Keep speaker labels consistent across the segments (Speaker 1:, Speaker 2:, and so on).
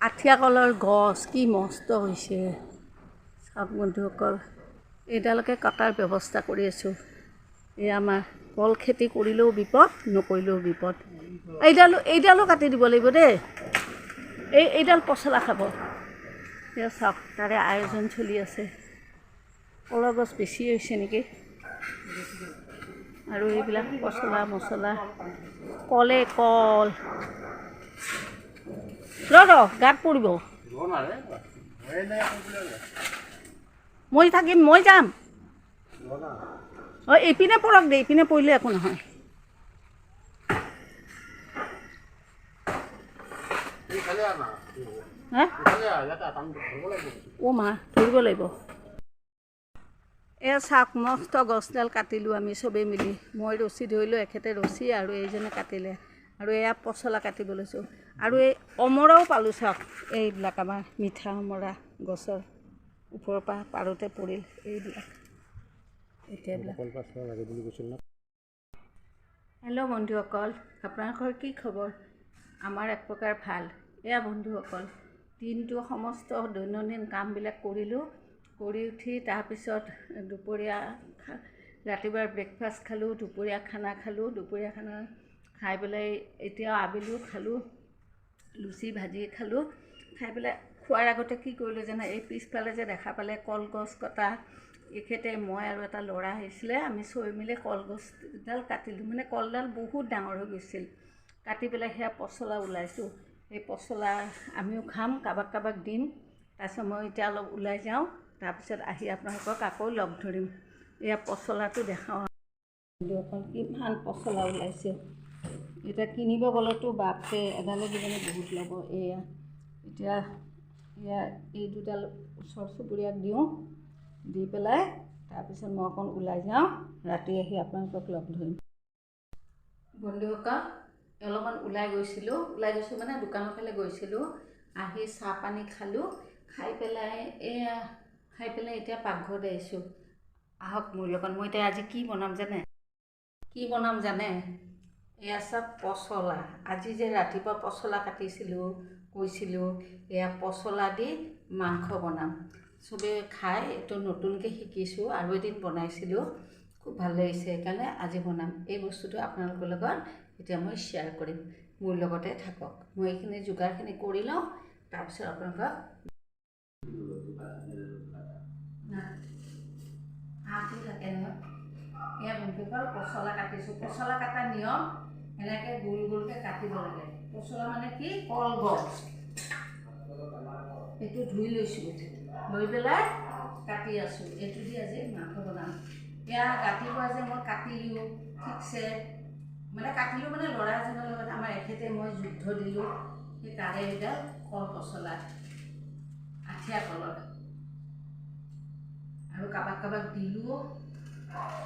Speaker 1: আঠিয়া কলৰ গছ কি মস্ত হৈছে চাওক বন্ধুসকল। এইডালকে কটাৰ ব্যৱস্থা কৰি আছোঁ। এই আমাৰ কল খেতি কৰিলেও বিপদ, নকৰিলেও বিপদ। এইডালো কাটি দিব লাগিব দেই। এইডাল পচলা খাব। এতিয়া চাওক তাৰে আয়োজন চলি আছে। কলৰ গছ বেছি হৈছে নেকি। আৰু এইবিলাক পচলা মচলা কলে কল গাত পৰিব। মই থাকিম, মই যাম। এইপিনে পৰক দে, এইপিনে পৰিলে একো নহয়। মা ধৰিব লাগিব। এয়া চাওক মস্ত গছডাল কাটিলোঁ আমি চবেই মিলি। মই ৰছী ধৰিলোঁ, এখেতে ৰছী আৰু এইজনে কাটিলে। আৰু এয়া পচলা কাটিব লৈছোঁ। আৰু এই অমৰাও পালোঁ চাওক। এইবিলাক আমাৰ মিঠা অমৰা গছৰ ওপৰৰ পৰা পাৰোঁতে পৰিল এইবিলাক। এতিয়া হেল্ল' বন্ধুসকল, আপোনালোকৰ কি খবৰ? আমাৰ এক প্ৰকাৰ ভাল। এয়া বন্ধুসকল, দিনটো সমস্ত দৈনন্দিন কামবিলাক কৰিলোঁ। কৰি উঠি তাৰপিছত দুপৰীয়া ৰাতিপুৱাৰ ব্ৰেকফাষ্ট খালোঁ, দুপৰীয়া খানা খালোঁ। দুপৰীয়া খানা খাই পেলাই এতিয়া আবেলিও খালোঁ, লুচি ভাজি খালোঁ। খাই পেলাই খোৱাৰ আগতে কি কৰিলোঁ জানে, এই পিছফালে যে দেখা পালে কলগছ কটা, এখেতে মই আৰু এটা ল'ৰা আহিছিলে, আমি চবে মিলি কলগছডাল কাটিলোঁ। মানে কলডাল বহুত ডাঙৰ হৈ গৈছিল। কাটি পেলাই সেয়া পচলা ওলাইছোঁ। সেই পচলা আমিও খাম, কাৰোবাক কাৰোবাক দিম। তাৰপিছত মই এতিয়া অলপ ওলাই যাওঁ, তাৰপিছত আহি আপোনালোকক আকৌ লগ ধৰিম। এয়া পচলাটো দেখাওঁ। কিমান পচলা ওলাইছে। এতিয়া কিনিব গ'লেতো বাপৰে এডালে কিজানি বহুত ল'ব। এতিয়া এই দুডাল ওচৰ চুবুৰীয়াক দিওঁ, দি পেলাই তাৰপিছত মই অকণ ওলাই যাওঁ। ৰাতি আহি আপোনালোকক লগ ধৰিম। বন্ধুসকল, অলপমান ওলাই গৈছোঁ মানে দোকানৰ ফালে গৈছিলোঁ। আহি চাহ পানী খালোঁ। খাই পেলাই এতিয়া পাকঘৰত আহিছোঁ। আহক মোৰ লগত। মই এতিয়া আজি কি বনাম জানে? এয়া চব পচলা। আজি যে ৰাতিপুৱা পচলা কাটিছিলোঁ কৈছিলোঁ, এয়া পচলা দি মাংস বনাম। চবেই খাই এইটো নতুনকৈ শিকিছোঁ। আৰু এদিন বনাইছিলোঁ, খুব ভাল লাগিছে, সেইকাৰণে আজি বনাম। এই বস্তুটো আপোনালোকৰ লগত এতিয়া মই শ্বেয়াৰ কৰিম। মোৰ লগতে থাকক। মই এইখিনি যোগাৰখিনি কৰি লওঁ, তাৰপিছত আপোনালোকক থাকে নহয়। এয়া বন্ধুসকল পচলা কাটিছোঁ। পচলা কটা নিয়ম এনেকৈ গোল গোলকৈ কাটিব লাগে। পচলা মানে কি, কলগছ। এইটো ধুই লৈছোঁ, লৈ পেলাই কাটি আছোঁ। এইটো দি আজি মাংস বনাম। এয়া ৰাতিপুৱা যে মই কাটিলোঁ ঠিকছে, কাটিলোঁ মানে ল'ৰা এজনৰ লগত আমাৰ এখেতে মই যুদ্ধ দিলোঁ। সেই তাৰে এডাল কল পচলা, আঠিয়া কলৰ, আৰু কাৰোবাক কাৰোবাক দিলোঁ।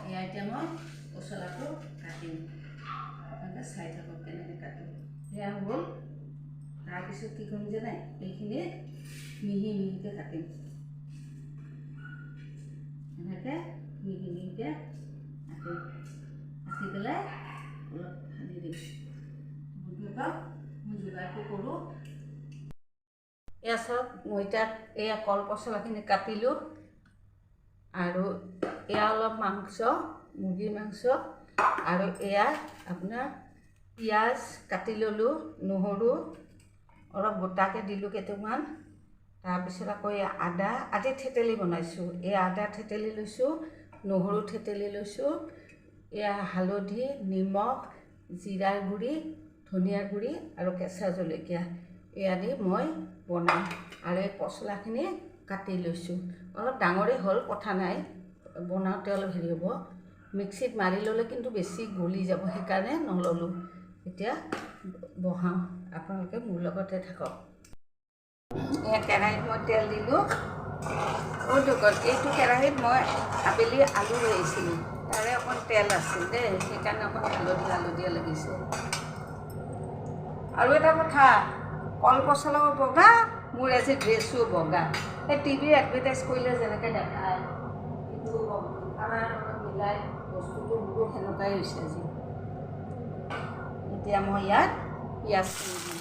Speaker 1: এয়া এতিয়া মই পচলাটো কাটিম। আপোনালোকে চাই থাকক কেনেকৈ কাটোঁ। সেয়া হ'ল। তাৰপিছত কি কৰিম জানে, এইখিনি মিহি মিহিকৈ কাটিম। এনেকৈ মিহি মিহিকৈ কাটি পেলাই অলপ সানি দিম। বন্ধুসকল, মই যোগাৰটো কৰোঁ। এয়া চাওক, মই এতিয়া এয়া কল পচলাখিনি কাটিলোঁ। আৰু এয়া অলপ মাংস, মুৰ্গীৰ মাংস। আৰু এয়া আপোনাৰ পিঁয়াজ কাটি ল'লোঁ, নহৰু অলপ গোটাকৈ দিলোঁ কেইটামান। তাৰপিছত আকৌ এই আদা, আজি থেতেলি বনাইছোঁ। এই আদা থেতেলি লৈছোঁ, নহৰু থেতেলি লৈছোঁ। এয়া হালধি, নিমখ, জিৰাৰ গুড়ি, ধনিয়াৰ গুড়ি আৰু কেঁচা জলকীয়া, এয়া দি মই বনাম। আৰু এই পচলাখিনি কাটি লৈছোঁ। অলপ ডাঙৰেই হ'ল, কথা নাই, বনাওঁতে অলপ হেৰি হ'ব। মিক্সিত মাৰি ল'লে কিন্তু বেছি গলি যাব, সেইকাৰণে নল'লোঁ। এতিয়া বহাওঁ, আপোনালোকে মোৰ লগতে থাকক। এয়া কেৰাহীত মই তেল দিলোঁ। এইটো কেৰাহীত মই আবেলি আলু লৈ আহিছিলোঁ, তাৰে অকণ তেল আছিল দেই, সেইকাৰণে অকণ হালধীয়া লাগিছে। আৰু এটা কথা, কল পচলাও বগা, মোৰ আজি ড্ৰেছো বগা। এই টিভিৰ এডভাৰটাইজ কৰিলে যেনেকৈ দেখায়, কিন্তু কালাৰ লগত মিলাই বস্তুটো মোৰো সেনেকুৱাই হৈছে আজি। এতিয়া মই ইয়াত পিঁয়াজ দিম।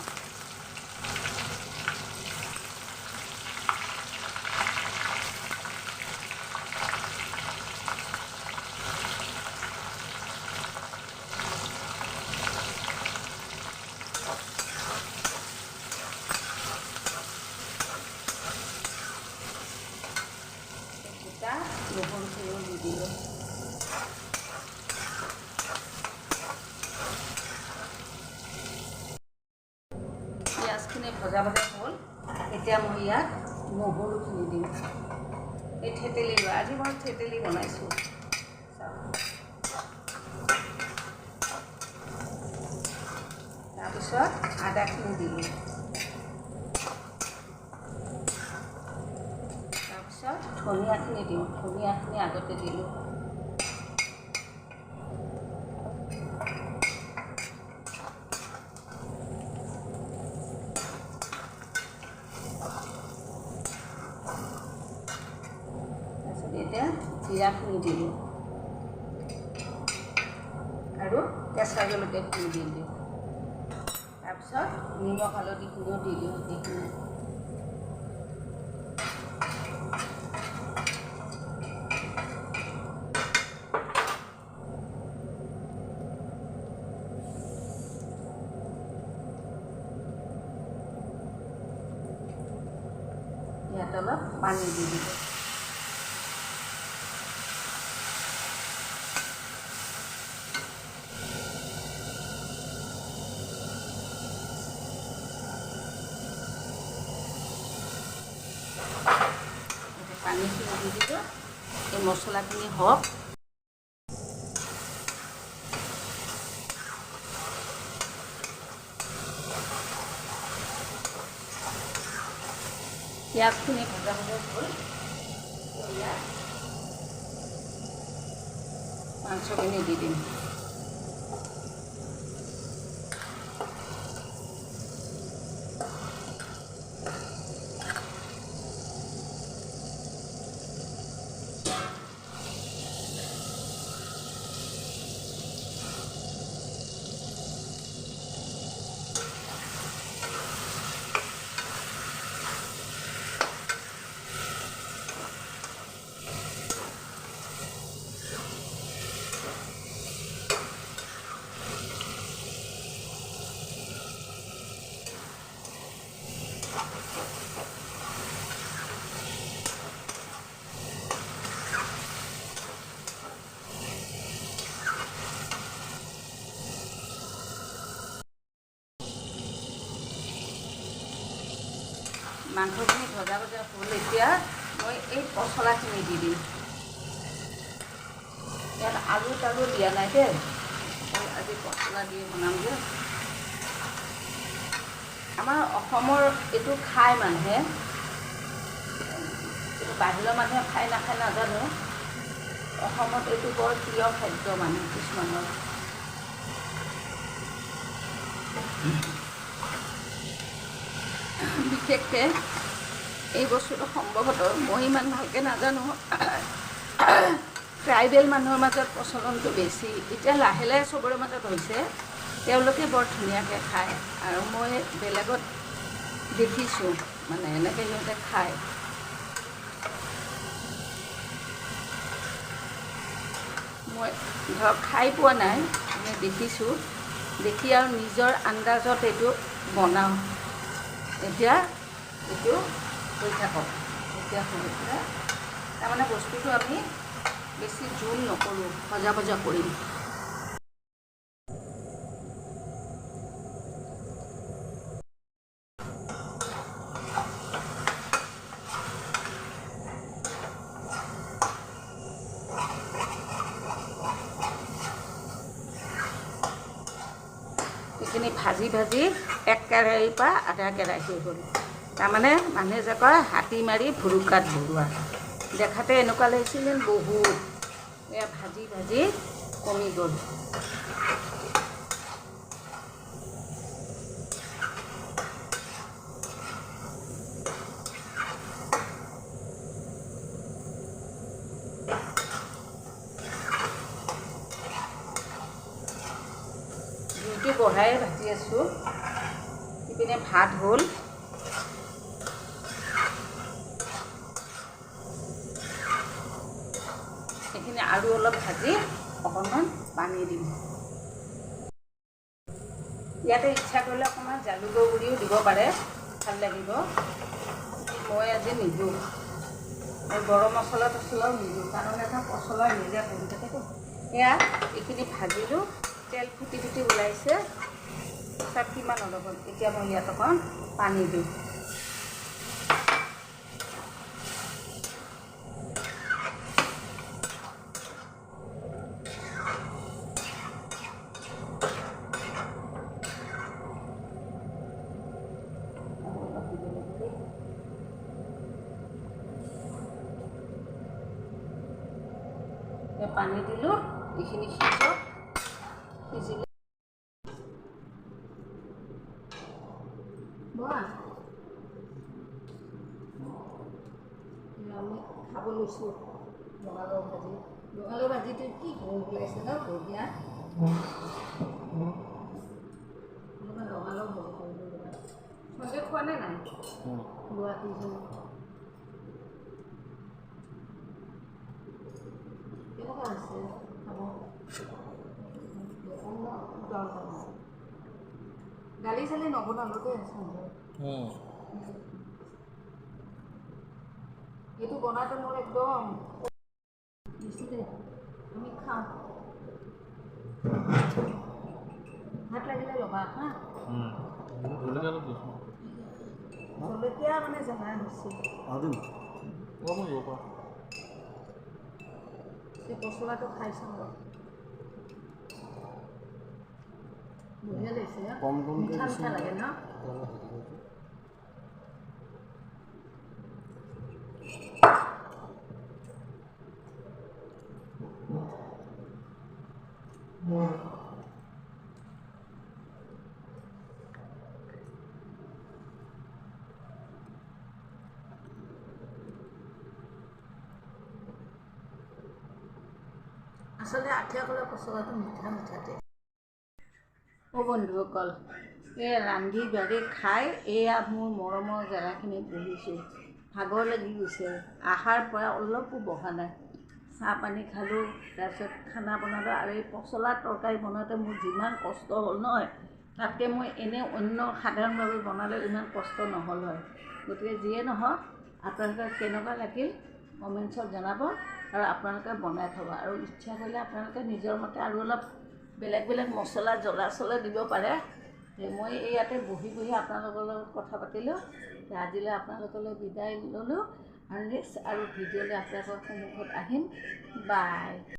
Speaker 1: দি দিলোঁ। পিঁয়াজখিনি ভজা ভজা হ'ল। এতিয়া মই ইয়াত নহৰুখিনি দিম। এই থেতেলি আজি মই থেতেলি বনাইছোঁ। তাৰপিছত আদাখিনি দিলোঁ। তাৰপিছত ধনিয়াখিনি দিওঁ। ধনিয়াখিনি আগতে দিলোঁ। তাৰপিছত এতিয়া জিৰাখিনি দিলোঁ আৰু কেঁচা জলকীয়াখিনি দি দিওঁ। তাৰপিছত নিমখ হালধিখিনিও দি দিওঁ। এইখিনি ইয়াত অলপ পানী দি দিলোঁ। পানীখিনি দি দিলোঁ। এই মছলাখিনি হওক। পিঁয়াজখিনি ভজা ভজা হ'ল। ইয়াত মাংসখিনি দি দিম। মাংসখিনি ভজা ভজা হ'ল। এতিয়া মই এই পচলাখিনি দি দিম। ইয়াত আলু তালু দিয়া নাই দেই, আজি পচলা দিয়ে বনাম যে। আমাৰ অসমৰ এইটো খায় মানুহে, কিন্তু বাহিৰৰ মানুহে খাই নাখায় নাজানো। অসমত এইটো বৰ প্ৰিয় খাদ্য মানে কিছুমানৰ। বিশেষকৈ এই বস্তুটো সম্ভৱতঃ মই ইমান ভালকৈ নাজানো, ট্ৰাইবেল মানুহৰ মাজত প্ৰচলনটো বেছি। এতিয়া লাহে লাহে চবৰে মাজত হৈছে, তেওঁলোকে বৰ ধুনীয়াকৈ খায়। আৰু মই বেলেগত দেখিছোঁ মানে এনেকৈ সিহঁতে খায়। মই ধৰক খাই পোৱা নাই, মই দেখিছোঁ। দেখি আৰু নিজৰ আন্দাজত এইটো বনাওঁ। এতিয়া এইটো হৈ থাকক। এতিয়া হৈ পেলাই তাৰমানে বস্তুটো আমি বেছি জোল নকৰোঁ, ভজা ভজা কৰিম। এইখিনি ভাজি ভাজি এক কেৰাহীৰ পৰা আধা কেৰাহী হ'ল। তাৰমানে মানুহে যে কয় হাতী মাৰি ভুৰুকাত ভৰোৱা, দেখাতে এনেকুৱা লাগিছিল যেন বহুত। এয়া ভাজি ভাজি কমি গ'ল। জুইটো বঢ়াই ভাজি আছোঁ। ইপিনে ভাত হ'ল। এইখিনি আৰু অলপ ভাজি অকণমান পানী দিম। ইয়াতে ইচ্ছা কৰিলে অকণমান জালুকৰ গুড়িও দিব পাৰে, ভাল লাগিব। মই আজি নিদিওঁ। আৰু গৰম মছলা টছলাও নিদিওঁ, কাৰণ এটা পচলা নিজে বহি থাকেতো। এয়া এইখিনি ভাজিলোঁ, তেল ফুটি ফুটি ওলাইছে, তাত কিমান অলপ হ'ল। এতিয়া মই ইয়াত অকণ পানী দিওঁ। পানী দিলোঁ, এইখিনি সিজক, সিজিলে আমি খাব লৈছোঁ ৰঙালাও ভাজি। ৰঙালাও ভাজিটো কি গোন্ধ ওলাইছে ন, বঢ়িয়া। অলপমান ৰঙালাও ভাজি কৰিলোঁ ৰ'বা। সন্ধিয়া খোৱা নে নাই? গুৱাহাটীজন কেনেকুৱা হৈছে খাব? দালি চালি নবনালোঁ দেই সন্ধিয়া। এইটো বনাওঁতে মোৰ একদম দিছোঁ দেই, আমি খাওঁ। ভাত লাগিলে ল'বা হা। জলকীয়া মানে জ্বলা হৈছে। এই পচলাটো খাই চাওঁ ৰ, বঢ়িয়া লাগিছে। মিঠা মিঠা লাগে ন? আচলতে আঠিয়া কলৰ পচলাটো মিঠা মিঠা দিয়ে। বন্ধুসকল, এই ৰান্ধি বাঢ়ি খাই এয়া মোৰ মৰমৰ জেগাখিনিত বহিছোঁ। ভাগৰ লাগি গৈছে, আহাৰ পৰা অলপো বহা নাই। চাহ পানী খালোঁ, তাৰপিছত খানা বনালোঁ, আৰু এই পচলা তৰকাৰী বনাওঁতে মোৰ যিমান কষ্ট হ'ল নহয়, তাতকৈ মই এনেই অন্য সাধাৰণভাৱে বনালে ইমান কষ্ট নহ'ল হয়। গতিকে যিয়ে নহওক, আপোনালোকে কেনেকুৱা লাগিল কমেণ্টছত জনাব, আৰু আপোনালোকে বনাই খাব। আৰু ইচ্ছা কৰিলে আপোনালোকে নিজৰ মতে আৰু অলপ বেলেগ বেলেগ মছলা জ্বলা চলা দিব পাৰে। মই ইয়াতে বহি বহি আপোনালোকৰ লগত কথা পাতিলোঁ। আজিলৈ আপোনালোকলৈ বিদায় ল'লোঁ, আৰু নেক্সট আৰু ভিডিঅ'লৈ আপোনালোকৰ সন্মুখত আহিম। বাই।